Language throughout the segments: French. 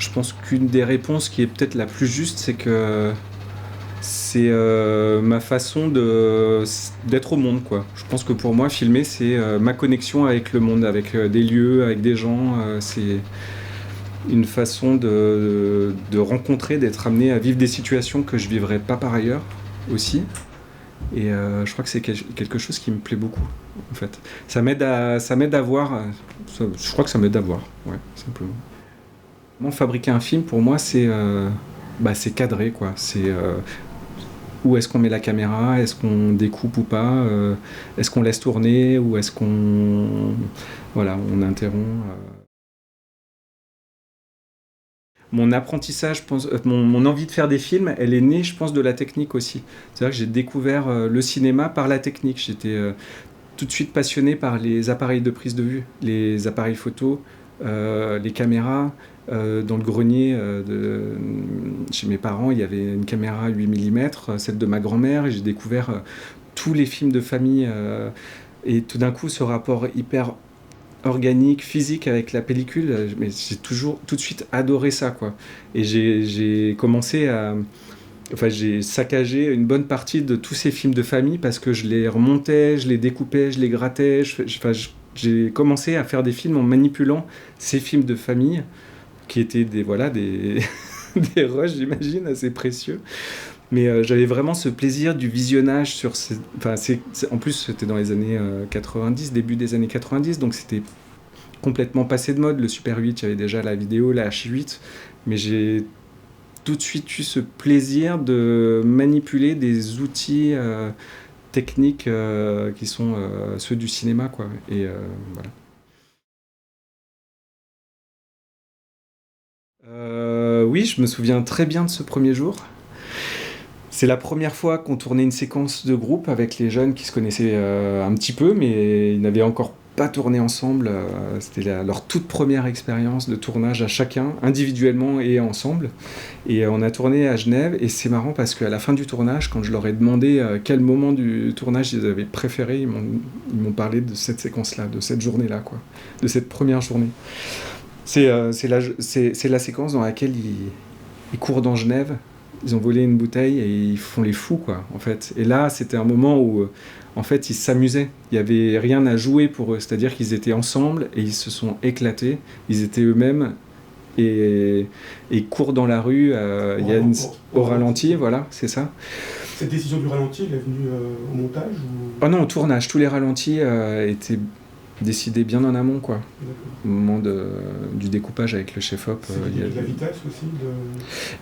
je pense qu'une des réponses qui est peut-être la plus juste, c'est que c'est ma façon d'être au monde, quoi. Je pense que pour moi, filmer, c'est ma connexion avec le monde, avec des lieux, avec des gens. C'est une façon de rencontrer, d'être amené à vivre des situations que je vivrais pas par ailleurs aussi. Et je crois que c'est quelque chose qui me plaît beaucoup, en fait. Ça m'aide à voir. Je crois que ça m'aide à voir, ouais, simplement. Fabriquer un film, pour moi, c'est cadré, quoi. C'est où est-ce qu'on met la caméra, est-ce qu'on découpe ou pas, est-ce qu'on laisse tourner ou est-ce qu'on on interrompt. Mon apprentissage, mon envie de faire des films, elle est née, je pense, de la technique aussi. C'est-à-dire que j'ai découvert le cinéma par la technique. J'étais tout de suite passionné par les appareils de prise de vue, les appareils photo, les caméras. Dans le grenier chez mes parents, il y avait une caméra 8 mm, celle de ma grand-mère, et j'ai découvert tous les films de famille. Et tout d'un coup, ce rapport hyper organique, physique avec la pellicule, mais j'ai toujours tout de suite adoré ça, quoi. Et j'ai commencé à... Enfin, j'ai saccagé une bonne partie de tous ces films de famille parce que je les remontais, je les découpais, je les grattais. J'ai commencé à faire des films en manipulant ces films de famille qui étaient des des rushs, j'imagine, assez précieux. Mais j'avais vraiment ce plaisir du visionnage sur ces... En plus, c'était dans les années 90, début des années 90, donc c'était complètement passé de mode. Le Super 8, il y avait déjà la vidéo, la H8, mais j'ai tout de suite eu ce plaisir de manipuler des outils techniques qui sont ceux du cinéma, quoi. Et voilà. Oui, je me souviens très bien de ce premier jour. C'est la première fois qu'on tournait une séquence de groupe avec les jeunes qui se connaissaient un petit peu, mais ils n'avaient encore pas tourné ensemble. C'était leur toute première expérience de tournage à chacun, individuellement et ensemble. Et on a tourné à Genève, et c'est marrant parce qu'à la fin du tournage, quand je leur ai demandé quel moment du tournage ils avaient préféré, ils m'ont parlé de cette séquence-là, de cette journée-là, quoi, de cette première journée. C'est la séquence dans laquelle ils courent dans Genève. Ils ont volé une bouteille et ils font les fous, quoi, en fait. Et là, c'était un moment où, en fait, ils s'amusaient. Il n'y avait rien à jouer pour eux. C'est-à-dire qu'ils étaient ensemble et ils se sont éclatés. Ils étaient eux-mêmes et ils courent dans la rue. Il y a au ralenti, voilà, c'est ça. Cette décision du ralenti, elle est venue au montage ou... Oh non, au tournage. Tous les ralentis étaient décidés bien en amont, quoi. Au moment du découpage avec le chef-op. Il y a de la vitesse aussi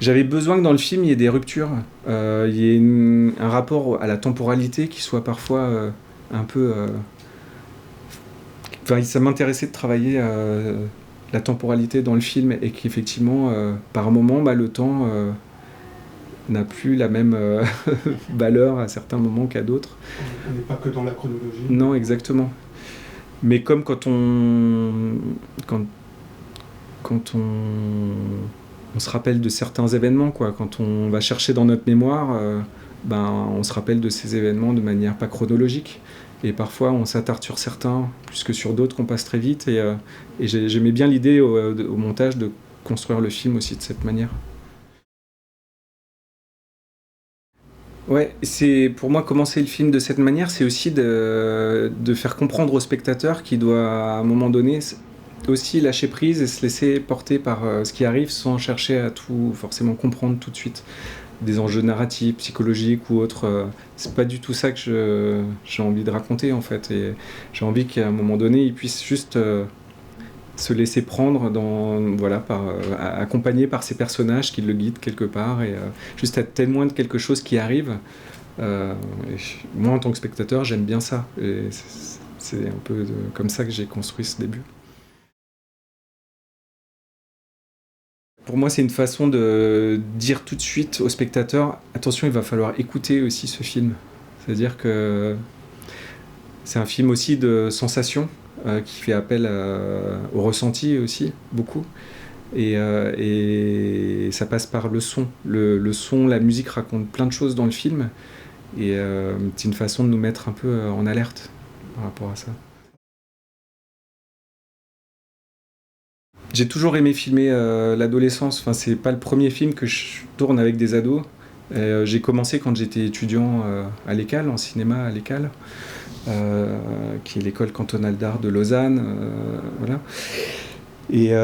J'avais besoin que dans le film il y ait des ruptures, il y ait un rapport à la temporalité qui soit parfois un peu... ça m'intéressait de travailler la temporalité dans le film et qu'effectivement, par moment, le temps n'a plus la même valeur à certains moments qu'à d'autres. On n'est pas que dans la chronologie. Non, exactement. Mais comme quand on se rappelle de certains événements, quoi, quand on va chercher dans notre mémoire, on se rappelle de ces événements de manière pas chronologique. Et parfois, on s'attarde sur certains plus que sur d'autres qu'on passe très vite. Et j'aimais bien l'idée au montage de construire le film aussi de cette manière. Ouais, c'est pour moi commencer le film de cette manière, c'est aussi de faire comprendre au spectateur qu'il doit à un moment donné aussi lâcher prise et se laisser porter par ce qui arrive sans chercher à tout forcément comprendre tout de suite. Des enjeux narratifs, psychologiques ou autres, c'est pas du tout ça que j'ai envie de raconter, en fait. Et j'ai envie qu'à un moment donné, il puisse juste se laisser prendre accompagné par ces personnages qui le guident quelque part et juste être témoin de quelque chose qui arrive. Moi, en tant que spectateur, j'aime bien ça. Et c'est un peu comme ça que j'ai construit ce début. Pour moi, c'est une façon de dire tout de suite au spectateur « Attention, il va falloir écouter aussi ce film ». C'est-à-dire que c'est un film aussi de sensations, qui fait appel au ressenti aussi, beaucoup. Et ça passe par le son. Le son, la musique raconte plein de choses dans le film. Et c'est une façon de nous mettre un peu en alerte par rapport à ça. J'ai toujours aimé filmer l'adolescence. Enfin, c'est pas le premier film que je tourne avec des ados. J'ai commencé quand j'étais étudiant à l'ECAL, en cinéma à l'ECAL, qui est l'école cantonale d'art de Lausanne. Voilà. Et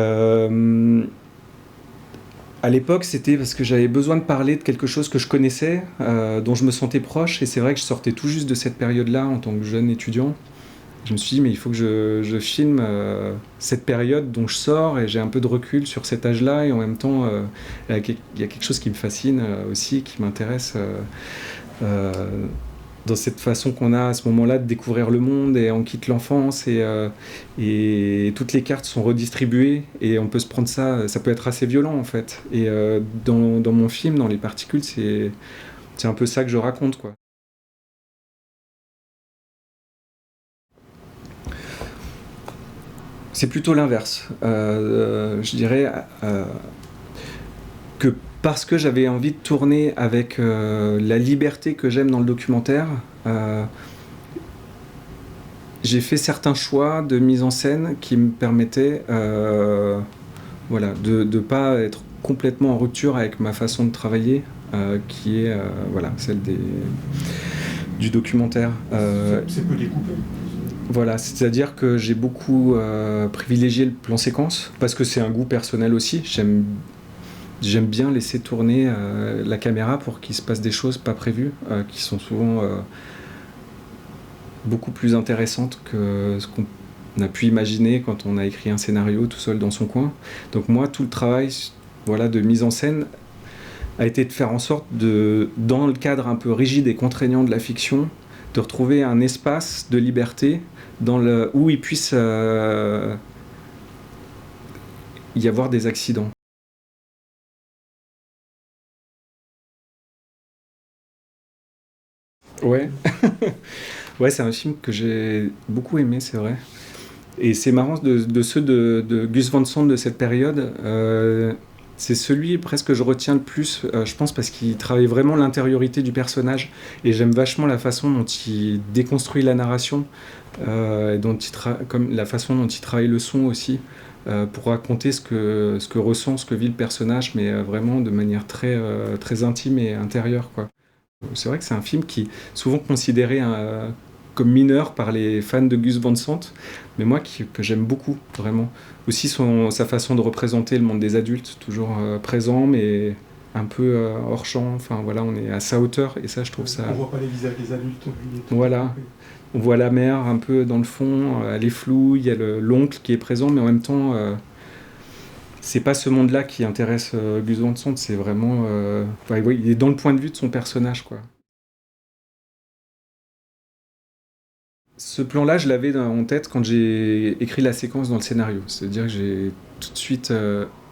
à l'époque, c'était parce que j'avais besoin de parler de quelque chose que je connaissais, dont je me sentais proche. Et c'est vrai que je sortais tout juste de cette période-là en tant que jeune étudiant. Je me suis dit, mais il faut que je filme cette période dont je sors et j'ai un peu de recul sur cet âge-là. Et en même temps, il y a quelque chose qui me fascine aussi, qui m'intéresse euh, dans cette façon qu'on a à ce moment-là de découvrir le monde et on quitte l'enfance et toutes les cartes sont redistribuées et on peut se prendre ça peut être assez violent en fait. Et dans mon film, dans Les Particules, c'est un peu ça que je raconte, quoi. C'est plutôt l'inverse. Je dirais que parce que j'avais envie de tourner avec la liberté que j'aime dans le documentaire, j'ai fait certains choix de mise en scène qui me permettaient voilà, de ne pas être complètement en rupture avec ma façon de travailler, qui est voilà, celle du documentaire. C'est peu découpé. Voilà, c'est-à-dire que j'ai beaucoup privilégié le plan séquence, parce que c'est un goût personnel aussi. J'aime bien laisser tourner la caméra pour qu'il se passe des choses pas prévues, qui sont souvent beaucoup plus intéressantes que ce qu'on a pu imaginer quand on a écrit un scénario tout seul dans son coin. Donc moi, tout le travail voilà, de mise en scène a été de faire en sorte dans le cadre un peu rigide et contraignant de la fiction, de retrouver un espace de liberté où il puisse y avoir des accidents. Ouais. Ouais, c'est un film que j'ai beaucoup aimé, c'est vrai. Et c'est marrant, de ceux de Gus Van Sant de cette période, c'est celui presque que je retiens le plus, je pense, parce qu'il travaille vraiment l'intériorité du personnage. Et j'aime vachement la façon dont il déconstruit la narration, et comme la façon dont il travaille le son aussi, pour raconter ce que ressent, ce que vit le personnage, mais vraiment de manière très intime et intérieure, quoi. C'est vrai que c'est un film qui est souvent considéré comme mineur par les fans de Gus Van Sant, mais moi que j'aime beaucoup, vraiment. Aussi sa façon de représenter le monde des adultes, toujours présent, mais un peu hors champ. Enfin voilà, on est à sa hauteur, et ça, je trouve ça... On voit pas les visages des adultes. Voilà. On voit la mère un peu dans le fond, elle est floue, il y a l'oncle qui est présent, mais en même temps... c'est pas ce monde-là qui intéresse Gus Van Sant, c'est vraiment... il est dans le point de vue de son personnage, quoi. Ce plan-là, je l'avais en tête quand j'ai écrit la séquence dans le scénario. C'est-à-dire que j'ai tout de suite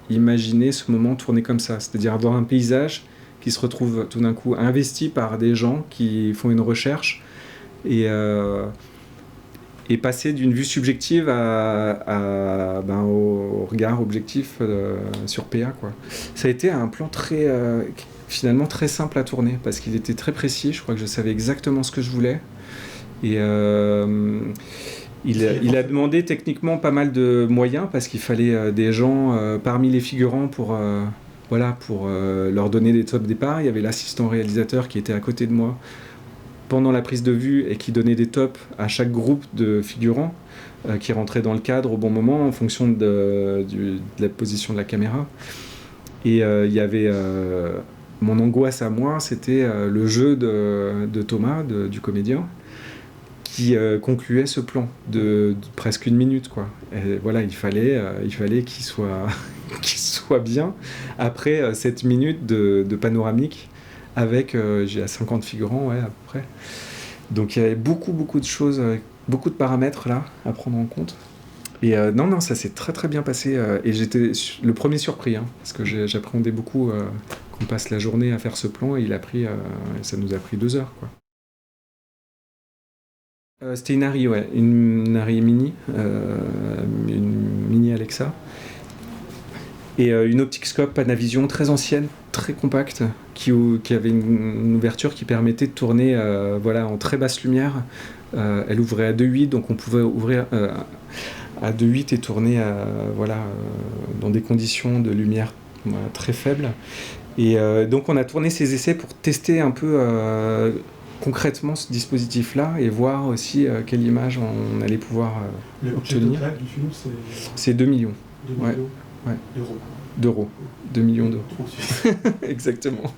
imaginé ce moment tourné comme ça. C'est-à-dire avoir un paysage qui se retrouve tout d'un coup investi par des gens qui font une recherche et passer d'une vue subjective au regard objectif sur PA, quoi. Ça a été un plan finalement très simple à tourner parce qu'il était très précis. Je crois que je savais exactement ce que je voulais. Et il a demandé techniquement pas mal de moyens parce qu'il fallait des gens parmi les figurants pour leur donner des top départs. Il y avait l'assistant réalisateur qui était à côté de moi pendant la prise de vue et qui donnait des tops à chaque groupe de figurants qui rentraient dans le cadre au bon moment en fonction de la position de la caméra. Et il y avait mon angoisse à moi, c'était le jeu de Thomas, du comédien, qui concluait ce plan de presque 1 minute, quoi. Et voilà, il fallait qu'il soit qu'il soit bien après 7 minutes de panoramique avec j'ai 50 figurants, ouais, à peu près. Donc il y avait beaucoup de choses, beaucoup de paramètres là à prendre en compte. Et non, ça s'est très bien passé et j'étais le premier surpris, hein, parce que j'appréhendais beaucoup qu'on passe la journée à faire ce plan et ça nous a pris 2 heures, quoi. C'était une Harry, ouais, une Harry Mini, une Mini Alexa. Et une Opticscope Panavision très ancienne, très compacte, qui avait une ouverture qui permettait de tourner en très basse lumière. Elle ouvrait à 2.8, donc on pouvait ouvrir à 2.8 et tourné dans des conditions de lumière très faibles. Et donc on a tourné ces essais pour tester un peu concrètement ce dispositif-là et voir aussi quelle image on allait pouvoir obtenir. Le budget total du film, c'est 2 millions. 2 millions D'euros. 2 millions d'euros. Trop. Exactement.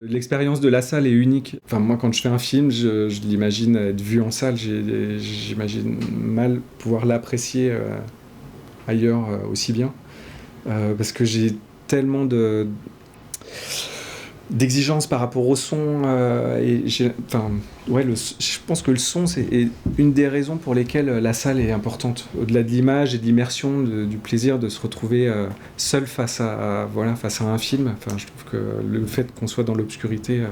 L'expérience de la salle est unique. Enfin, moi, quand je fais un film, je l'imagine être vu en salle. J'imagine mal pouvoir l'apprécier ailleurs aussi bien. Parce que j'ai tellement d'exigences par rapport au son. Je pense que le son, c'est une des raisons pour lesquelles la salle est importante. Au-delà de l'image et de l'immersion, du plaisir de se retrouver seul face à un film. Enfin, je trouve que le fait qu'on soit dans l'obscurité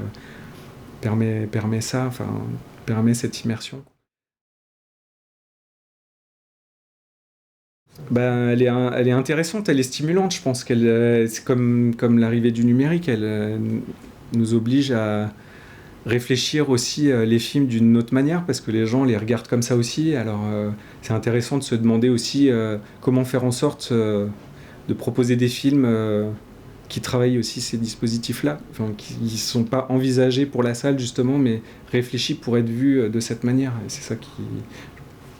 permet cette immersion. Elle est intéressante, elle est stimulante. Je pense qu'elle, c'est comme l'arrivée du numérique, elle nous oblige à réfléchir aussi les films d'une autre manière, parce que les gens les regardent comme ça aussi. Alors c'est intéressant de se demander aussi comment faire en sorte de proposer des films qui travaillent aussi ces dispositifs-là, qui ne sont pas envisagés pour la salle justement, mais réfléchis pour être vus de cette manière. Et c'est ça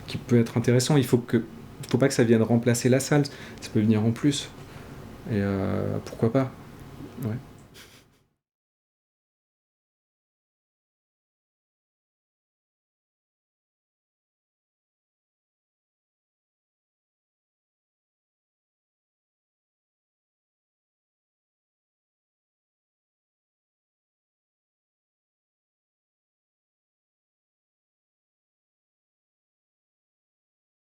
qui peut être intéressant. Il faut pas que ça vienne remplacer la salle, ça peut venir en plus. Et pourquoi pas. Ouais.